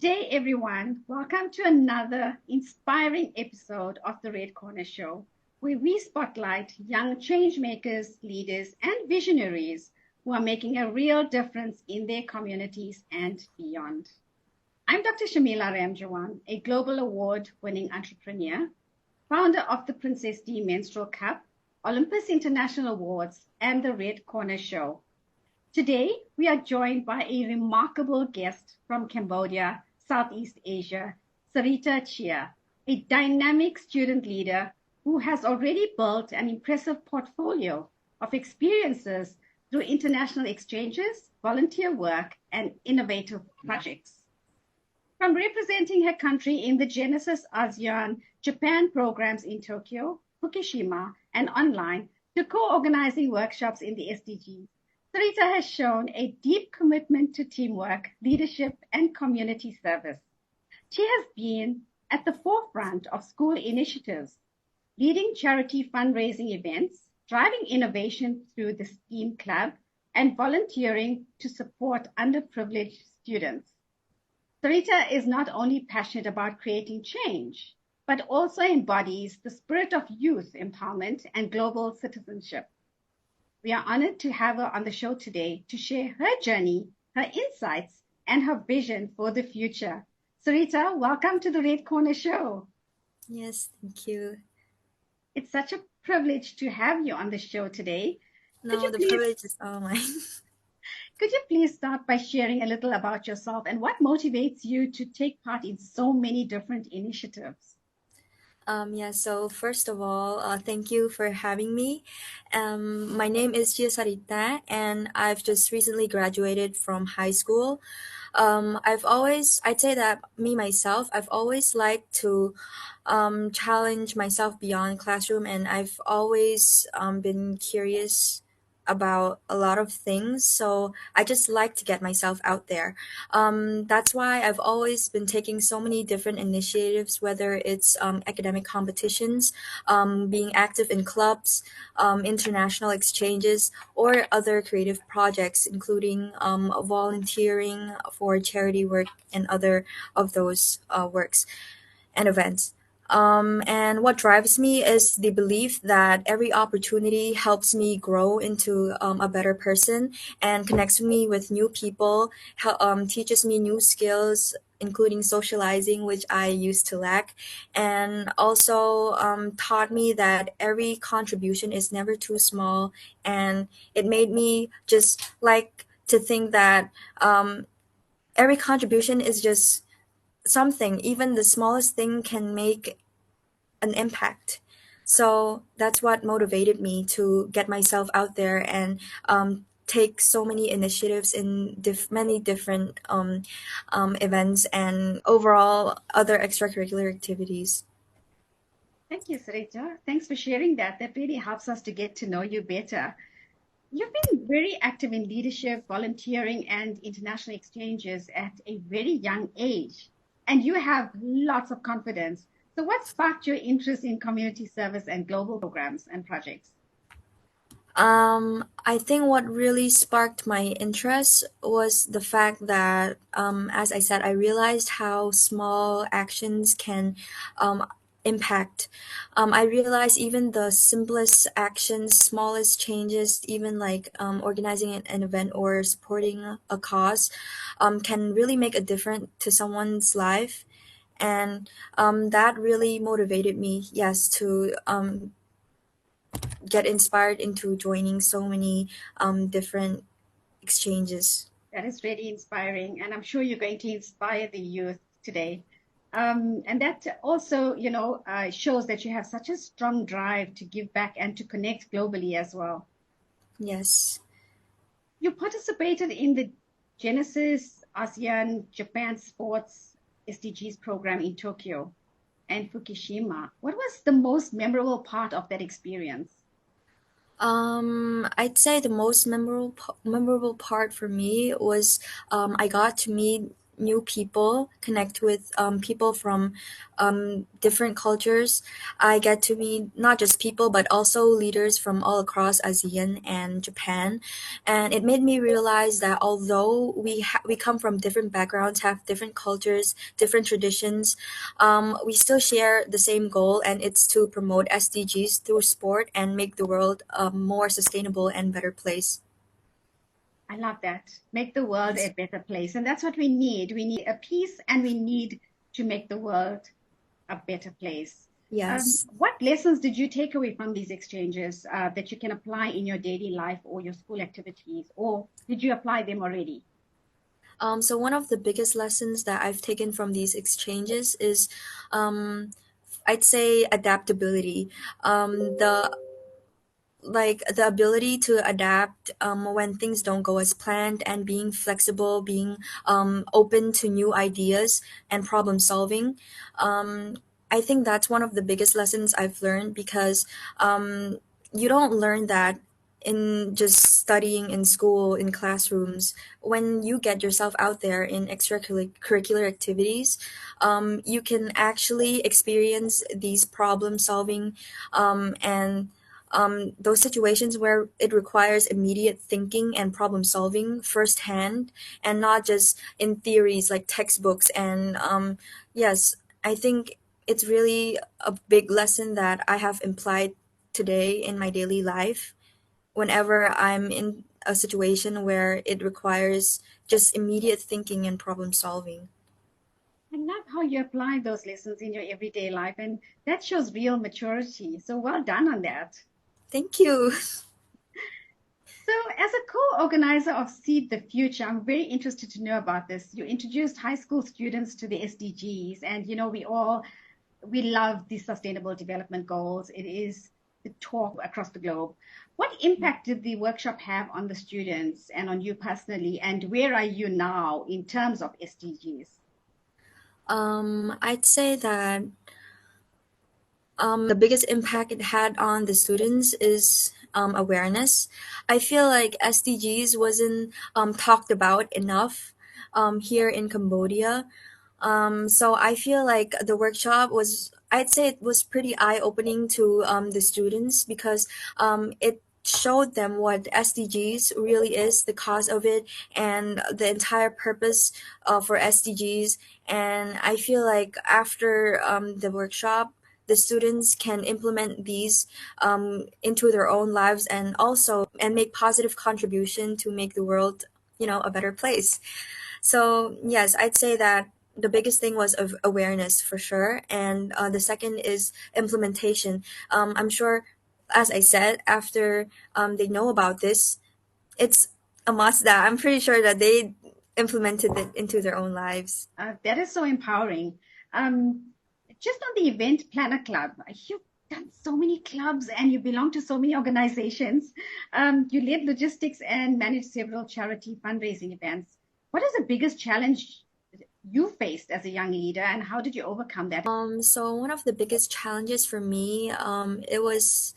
day, everyone. Welcome to another inspiring episode of the Red Corner Show, where we spotlight young change makers, leaders, and visionaries who are making a real difference in their communities and beyond. I'm Dr. Shamila Ramjawan, a global award winning entrepreneur, founder of the Princess D Menstrual Cup, Olympus International Awards, and the Red Corner Show. Today, we are joined by a remarkable guest from Cambodia, Southeast Asia, Sarita Chea, a dynamic student leader who has already built an impressive portfolio of experiences through international exchanges, volunteer work, and innovative projects. From representing her country in the JENESYS ASEAN Japan programs in Tokyo, Fukushima, and online, to co-organizing workshops in the SDGs, Sarita has shown a deep commitment to teamwork, leadership, and community service. She has been at the forefront of school initiatives, leading charity fundraising events, driving innovation through the STEAM Club, and volunteering to support underprivileged students. Sarita is not only passionate about creating change, but also embodies the spirit of youth empowerment and global citizenship. We are honored to have her on the show today to share her journey, her insights, and her vision for the future. Sarita, welcome to the Red Corner Show. Yes, thank you. It's such a privilege to have you on the show today. No, the privilege is all mine. Could you please start by sharing a little about yourself and what motivates you to take part in so many different initiatives? So first of all, thank you for having me. My name is Sarita, and I've just recently graduated from high school. I'd say that me myself, I've always liked to challenge myself beyond classroom, and I've always been curious about a lot of things. So I just like to get myself out there. That's why I've always been taking so many different initiatives, whether it's academic competitions, being active in clubs, international exchanges, or other creative projects, including volunteering for charity work and other of those works and events. And what drives me is the belief that every opportunity helps me grow into a better person and connects me with new people, teaches me new skills, including socializing, which I used to lack, and also taught me that every contribution is never too small. And it made me just like to think that every contribution is just something, even the smallest thing can make an impact. So that's what motivated me to get myself out there and take so many initiatives in many different events and overall other extracurricular activities. Thank you, Sarita. Thanks for sharing that. That really helps us to get to know you better. You've been very active in leadership, volunteering, and international exchanges at a very young age, and you have lots of confidence. So, what sparked your interest in community service and global programs and projects? I think what really sparked my interest was the fact that, as I said, I realized how small actions can impact. I realized even the simplest actions, smallest changes, even like organizing an event or supporting a cause, can really make a difference to someone's life. And that really motivated me, yes, to get inspired into joining so many different exchanges. That is really inspiring, and I'm sure you're going to inspire the youth today. And that also, shows that you have such a strong drive to give back and to connect globally as well. Yes. You participated in the Genesis ASEAN Japan Sports SDGs program in Tokyo and Fukushima. What was the most memorable part of that experience? I'd say the most memorable part for me was I got to meet new people, connect with people from different cultures. I get to meet not just people but also leaders from all across ASEAN and Japan, and it made me realize that although we come from different backgrounds, have different cultures, different traditions, we still share the same goal, and it's to promote SDGs through sport and make the world a more sustainable and better place. I love that. Make the world a Yes. better place. And that's what we need. We need a peace and we need to make the world a better place. Yes. What lessons did you take away from these exchanges that you can apply in your daily life or your school activities? Or did you apply them already? So one of the biggest lessons that I've taken from these exchanges is, um, I'd say, adaptability. The like the ability to adapt when things don't go as planned, and being flexible, being open to new ideas and problem solving. um, I think that's one of the biggest lessons I've learned, because um, you don't learn that in just studying in school, in classrooms. When you get yourself out there in extracurricular activities, you can actually experience these problem solving, and those situations where it requires immediate thinking and problem solving firsthand, and not just in theories like textbooks. And yes, I think it's really a big lesson that I have implied today in my daily life whenever I'm in a situation where it requires just immediate thinking and problem solving. I love how you apply those lessons in your everyday life, and that shows real maturity. So well done on that. Thank you. So, as a co-organizer of Seed the Future, I'm very interested to know about this. You introduced high school students to the SDGs, and we love the Sustainable Development Goals. It is the talk across the globe. What impact did the workshop have on the students and on you personally? And where are you now in terms of SDGs? I'd say that the biggest impact it had on the students is awareness. I feel like SDGs wasn't talked about enough here in Cambodia. So I feel like the workshop was, I'd say it was pretty eye opening to the students, because it showed them what SDGs really is, the cause of it, and the entire purpose for SDGs. And I feel like after the workshop, the students can implement these into their own lives, and also and make positive contribution to make the world, a better place. So yes, I'd say that the biggest thing was of awareness for sure, and the second is implementation. I'm sure, as I said, after they know about this, it's a must that I'm pretty sure that they implemented it into their own lives. That is so empowering. Um, just on the Event Planner Club, you've done so many clubs and you belong to so many organizations. You led logistics and managed several charity fundraising events. What is the biggest challenge you faced as a young leader, and how did you overcome that? So one of the biggest challenges for me, it was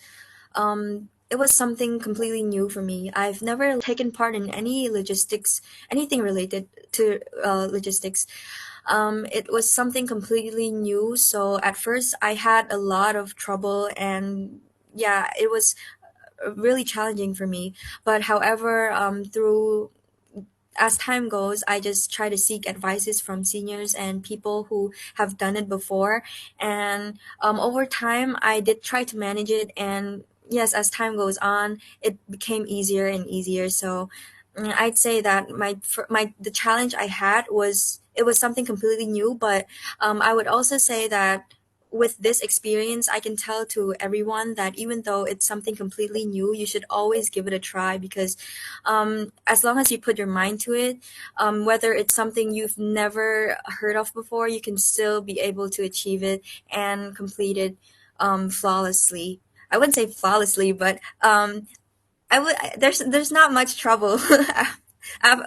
something completely new for me. I've never taken part in any logistics, anything related to logistics. It was something completely new. So at first, I had a lot of trouble, and yeah, it was really challenging for me. But however, through as time goes, I just try to seek advices from seniors and people who have done it before. And over time, I did try to manage it. And yes, as time goes on, it became easier and easier. So I'd say that the challenge I had was, it was something completely new. But I would also say that with this experience, I can tell to everyone that even though it's something completely new, you should always give it a try, because as long as you put your mind to it, whether it's something you've never heard of before, you can still be able to achieve it and complete it flawlessly. I wouldn't say flawlessly, but I would. There's not much trouble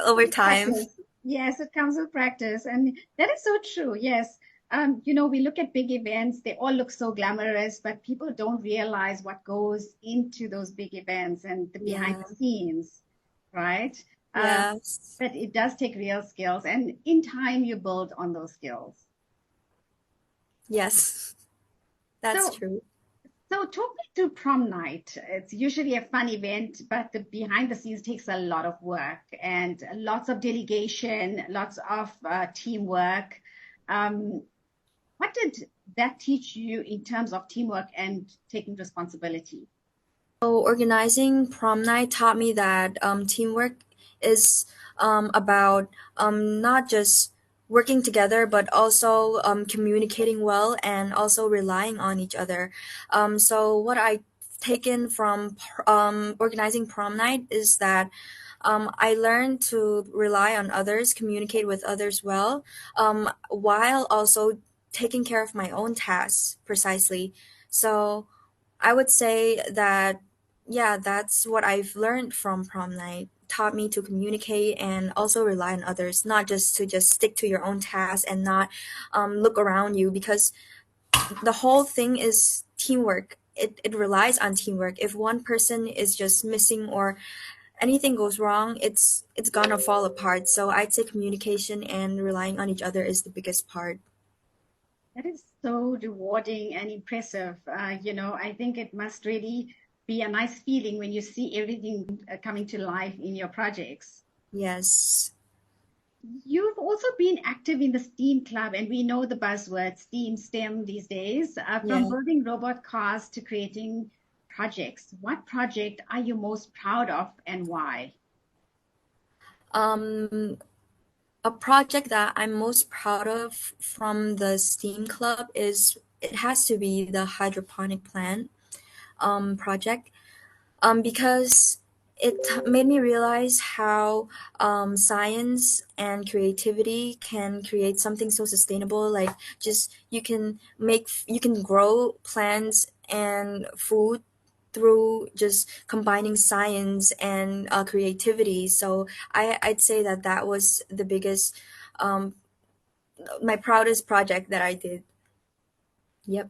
over time. Practice. Yes, it comes with practice. And that is so true. Yes. We look at big events, they all look so glamorous, but people don't realize what goes into those big events and the behind Yeah. the scenes, right? Yes. but it does take real skills, and in time you build on those skills. Yes. That's So, true. so talk me through prom night. It's usually a fun event, but the behind the scenes takes a lot of work and lots of delegation, lots of teamwork. Um, what did that teach you in terms of teamwork and taking responsibility? So organizing prom night taught me that teamwork is about not just working together, but also communicating well and also relying on each other. So what I taken from organizing prom night is that I learned to rely on others, communicate with others well, while also taking care of my own tasks precisely. So I would say that, yeah, that's what I've learned from prom night. Taught me to communicate and also rely on others, not just to just stick to your own task and not look around you, because the whole thing is teamwork. It relies on teamwork. If one person is just missing or anything goes wrong, it's gonna fall apart. So I'd say communication and relying on each other is the biggest part. That is so rewarding and impressive. I think it must really be a nice feeling when you see everything coming to life in your projects. Yes. You've also been active in the STEAM club, and we know the buzzword STEAM, STEM these days, from Yeah. building robot cars to creating projects. What project are you most proud of and why? Um, a project that I'm most proud of from the STEAM Club is it has to be the hydroponic plant project, because it made me realize how science and creativity can create something so sustainable. Like just you can grow plants and food through just combining science and creativity. So I'd say that that was the biggest, um, my proudest project that I did. Yep.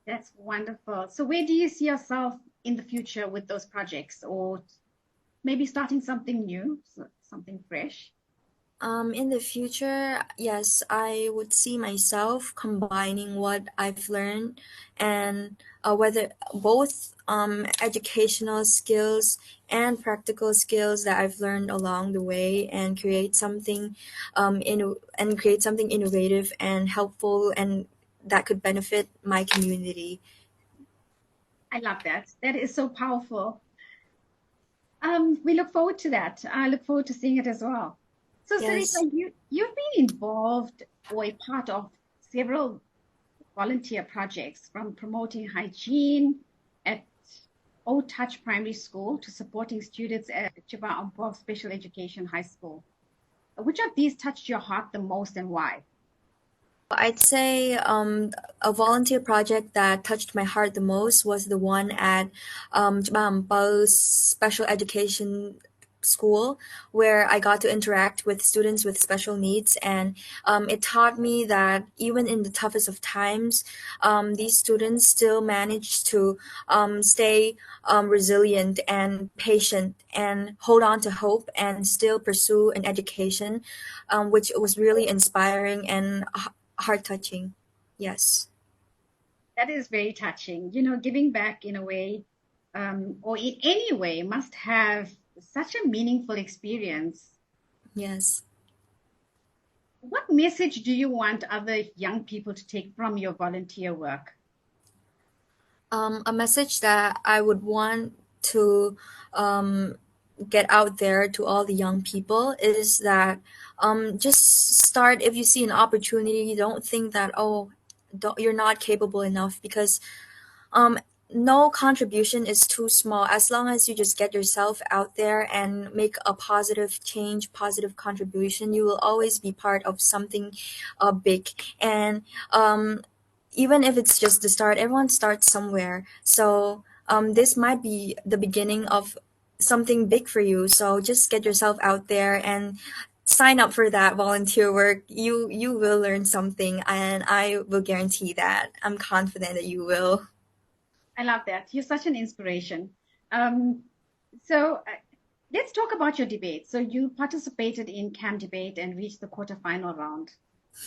That's wonderful. So, where do you see yourself in the future with those projects, or maybe starting something new, something fresh? In the future, yes, I would see myself combining what I've learned and whether both educational skills and practical skills that I've learned along the way, and create something innovative and helpful and that could benefit my community. I love that. That is so powerful. We look forward to that. I look forward to seeing it as well. So, Yes. Sarita, you've been involved or a part of several volunteer projects, from promoting hygiene at Old Touch Primary School to supporting students at Chiba Ampov Special Education High School. Which of these touched your heart the most and why? I'd say a volunteer project that touched my heart the most was the one at Jbampo's special education school, where I got to interact with students with special needs, and it taught me that even in the toughest of times, these students still managed to stay resilient and patient and hold on to hope and still pursue an education, which was really inspiring and heart touching. Yes. That is very touching. Giving back in a way, or in any way, must have such a meaningful experience. Yes. What message do you want other young people to take from your volunteer work? A message that I would want to um, get out there to all the young people is that just start. If you see an opportunity, don't think that, oh, you're not capable enough, because um, no contribution is too small. As long as you just get yourself out there and make a positive change, positive contribution, you will always be part of something big. And even if it's just the start, everyone starts somewhere. So this might be the beginning of something big for you. So just get yourself out there and sign up for that volunteer work. You will learn something, and I will guarantee that. I'm confident that you will. I love that. You're such an inspiration. Um, so Let's talk about your debate. So you participated in Cam debate and reached the quarterfinal round.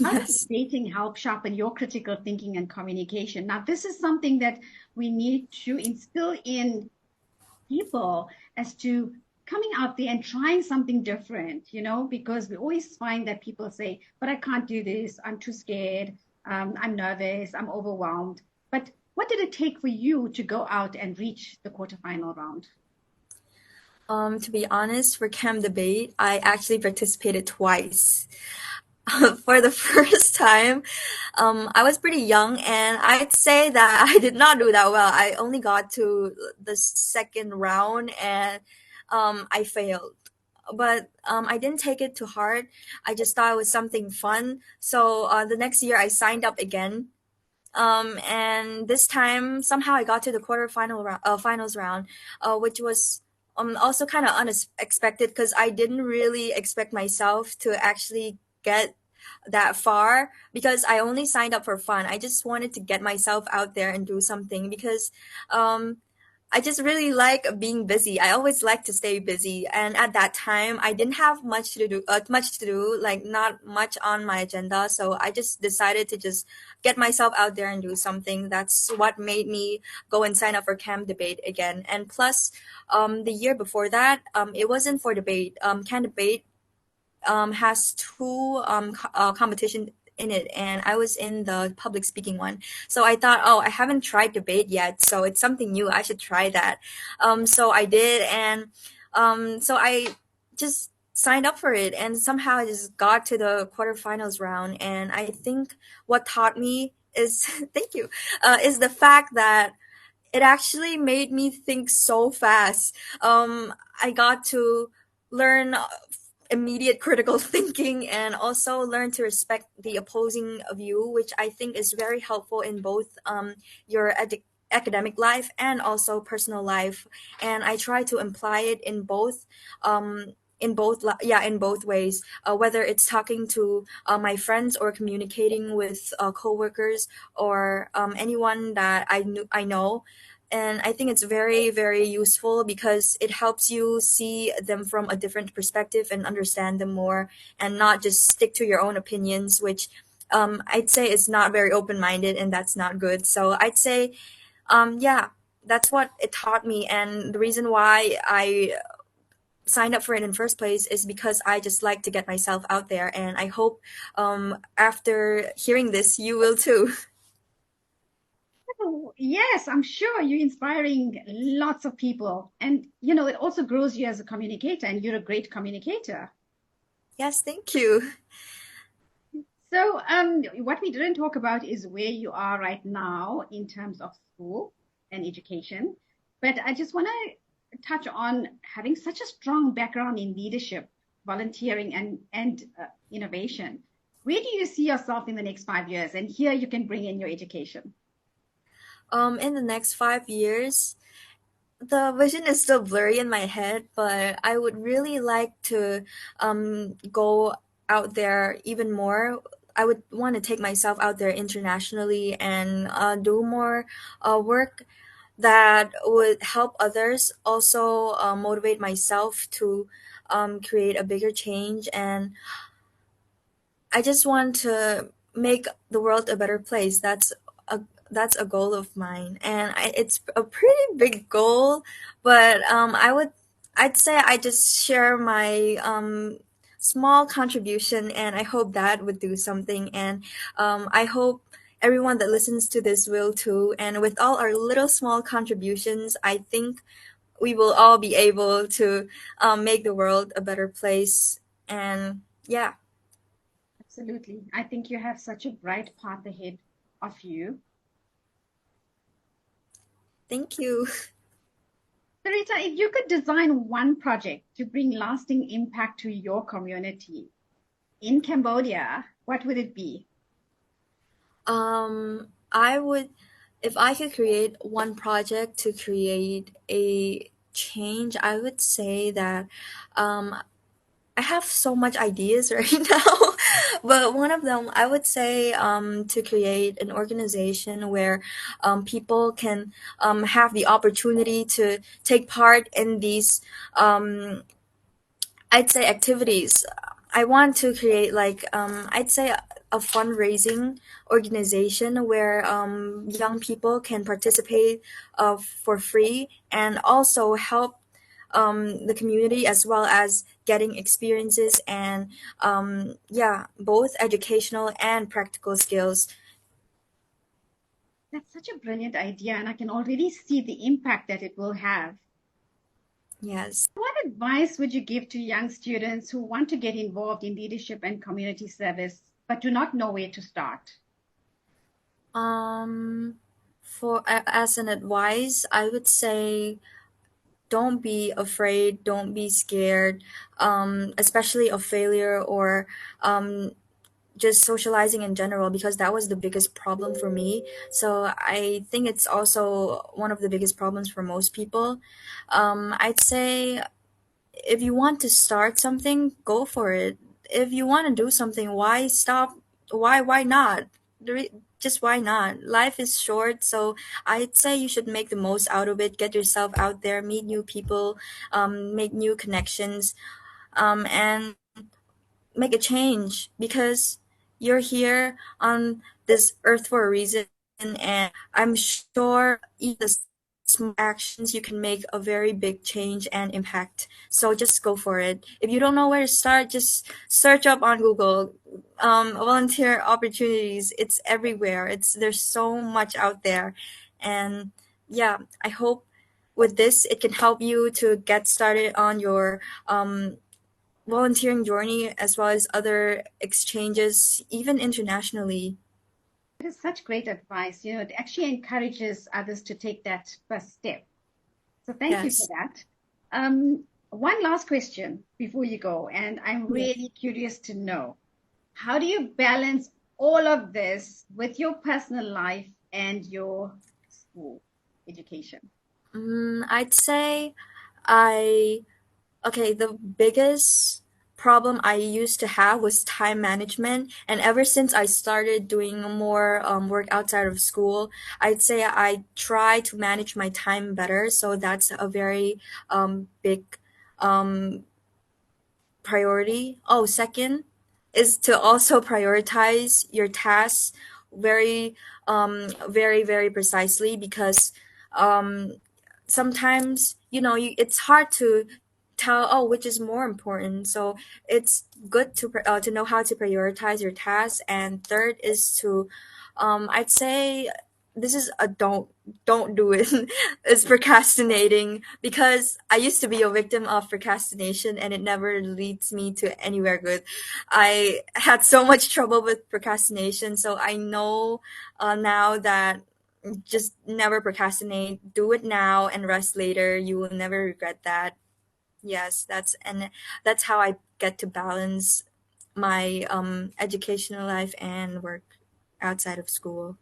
How did Yes. debating help sharpen your critical thinking and communication? Now, this is something that we need to instill in people as to coming out there and trying something different, because we always find that people say, but I can't do this. I'm too scared. I'm nervous. I'm overwhelmed. But what did it take for you to go out and reach the quarterfinal round? To be honest, for Cam debate, I actually participated twice. For the first time, I was pretty young, and I'd say that I did not do that well. I only got to the second round, and I failed. But I didn't take it to heart. I just thought it was something fun. So the next year, I signed up again, and this time somehow I got to the finals round, which was also kind of unexpected because I didn't really expect myself to actually get that far because I only signed up for fun. I just wanted to get myself out there and do something because um, I just really like being busy. I always like to stay busy, and at that time, I didn't have much to do, like not much on my agenda. So I just decided to just get myself out there and do something. That's what made me go and sign up for Cam Debate again. And plus, the year before that, it wasn't for debate. Cam Debate has two competition in it, and I was in the public speaking one. So I thought, oh, I haven't tried debate yet, so it's something new. I should try that. So I did, and so I just signed up for it, and somehow I just got to the quarterfinals round. And I think what taught me is thank you, is the fact that it actually made me think so fast. I got to learn immediate critical thinking and also learn to respect the opposing view, which I think is very helpful in both your academic life and also personal life. And I try to imply it in both. In both ways, whether it's talking to my friends or communicating with coworkers or anyone that I know. And I think it's very very useful because it helps you see them from a different perspective and understand them more, and not just stick to your own opinions, which I'd say is not very open-minded, and that's not good. So I'd say yeah, that's what it taught me, and the reason why I signed up for it in first place is because I just like to get myself out there, and I hope after hearing this you will too. Oh, yes, I'm sure you're inspiring lots of people. And, it also grows you as a communicator, and you're a great communicator. Yes, thank you. So, what we didn't talk about is where you are right now in terms of school and education. But I just want to touch on having such a strong background in leadership, volunteering, and innovation. Where do you see yourself in the next 5 years? And here you can bring in your education. In the next 5 years, the vision is still blurry in my head, but I would really like to go out there even more. I would want to take myself out there internationally and do more work that would help others, also motivate myself to create a bigger change. And I just want to make the world a better place. A that's a goal of mine, and it's a pretty big goal. But I'd say I just share my small contribution, and I hope that would do something. And I hope everyone that listens to this will too. And with all our little small contributions, I think we will all be able to make the world a better place. And yeah. Absolutely. I think you have such a bright path ahead of you. Thank you. Sarita, if you could design one project to bring lasting impact to your community in Cambodia, what would it be? I would, if I could create one project to create a change, I would say that um, I have so much ideas right now, but one of them I would say to create an organization where people can have the opportunity to take part in these I'd say activities. I want to create like I'd say a fundraising organization where young people can participate for free and also help the community as well as getting experiences and yeah, both educational and practical skills. That's such a brilliant idea, and I can already see the impact that it will have. Yes. What advice would you give to young students who want to get involved in leadership and community service but do not know where to start? Um, as an advice, I would say don't be afraid, don't be scared, especially of failure or um, just socializing in general, because that was the biggest problem for me. So I think it's also one of the biggest problems for most people. I'd say if you want to start something, go for it. If you want to do something, why stop? Why not? Just why not? Life is short, so I'd say you should make the most out of it. Get yourself out there, meet new people, make new connections, and make a change because you're here on this earth for a reason, and I'm sure even the small actions you can make a very big change and impact. So just go for it. If you don't know where to start, just search up on Google. Volunteer opportunities, it's everywhere. There's so much out there. And yeah, I hope with this it can help you to get started on your volunteering journey as well as other exchanges, even internationally. It is such great advice. It actually encourages others to take that first step. So thank you for Yes. that. One last question before you go, and I'm Yes. really curious to know, how do you balance all of this with your personal life and your school education? I'd say I okay, the biggest problem I used to have was time management. And ever since I started doing more work outside of school, I'd say I try to manage my time better. So that's a very big um, priority. Oh, second is to also prioritize your tasks very, very precisely because um, sometimes it's hard to tell which is more important. So it's good to know how to prioritize your tasks. And third is to I'd say this is a don't do it. It's procrastinating because I used to be a victim of procrastination and it never leads me to anywhere good. I had so much trouble with procrastination, so I know now that just never procrastinate. Do it now and rest later. You will never regret that. Yes, that's how I get to balance my educational life and work outside of school.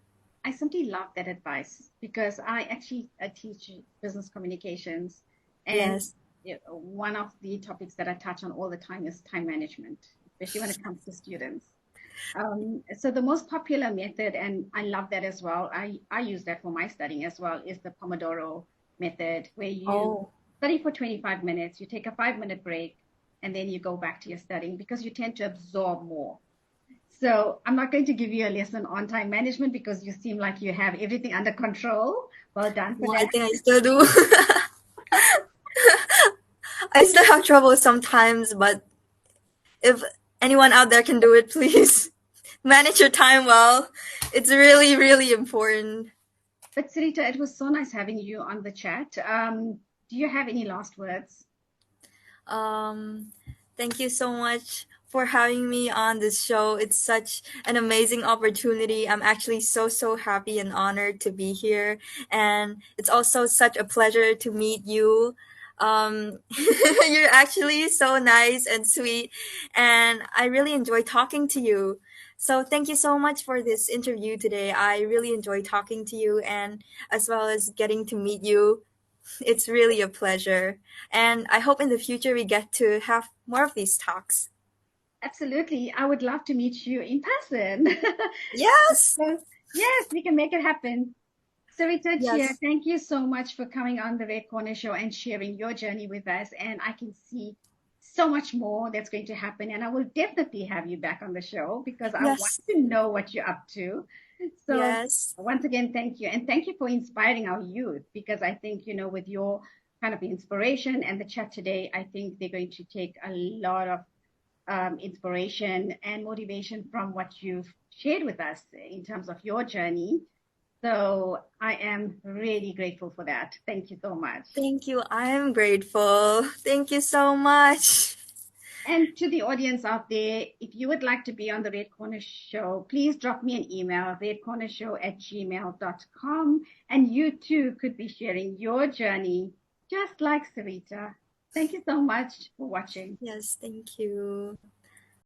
I simply love that advice because I actually teach business communications, and Yes. one of the topics that I touch on all the time is time management, especially when it comes to students. So the most popular method, and I love that as well, I use that for my studying as well, is the Pomodoro method, where you Oh, study for 25 minutes, you take a 5-minute break, and then you go back to your studying because you tend to absorb more. So I'm not going to give you a lesson on time management because you seem like you have everything under control. Well done for well, I that. think I still do. I still have trouble sometimes, but if anyone out there can do it, please manage your time well. It's really important. But Sarita, it was so nice having you on the chat. Do you have any last words? Um, Thank you so much for having me on this show. It's such an amazing opportunity. I'm actually so happy and honored to be here. And it's also such a pleasure to meet you. You're actually so nice and sweet, and I really enjoy talking to you. So, thank you so much for this interview today. I really enjoy talking to you and as well as getting to meet you. It's really a pleasure. And I hope in the future we get to have more of these talks. Absolutely. I would love to meet you in person. Yes. So, yes, we can make it happen. Sarita Chea, Yes. thank you so much for coming on the Red Corner Show and sharing your journey with us. And I can see so much more that's going to happen. And I will definitely have you back on the show because I want Yes. to know what you're up to. So Yes. once again, thank you. And thank you for inspiring our youth because I think, with your kind of inspiration and the chat today, I think they're going to take a lot of inspiration and motivation from what you've shared with us in terms of your journey. So I am really grateful for that. Thank you so much. Thank you. I am grateful. Thank you so much. And to the audience out there, if you would like to be on the Red Corner Show, please drop me an email, redcornershow@gmail.com. And you too could be sharing your journey just like Sarita. Thank you so much for watching. Yes, thank you.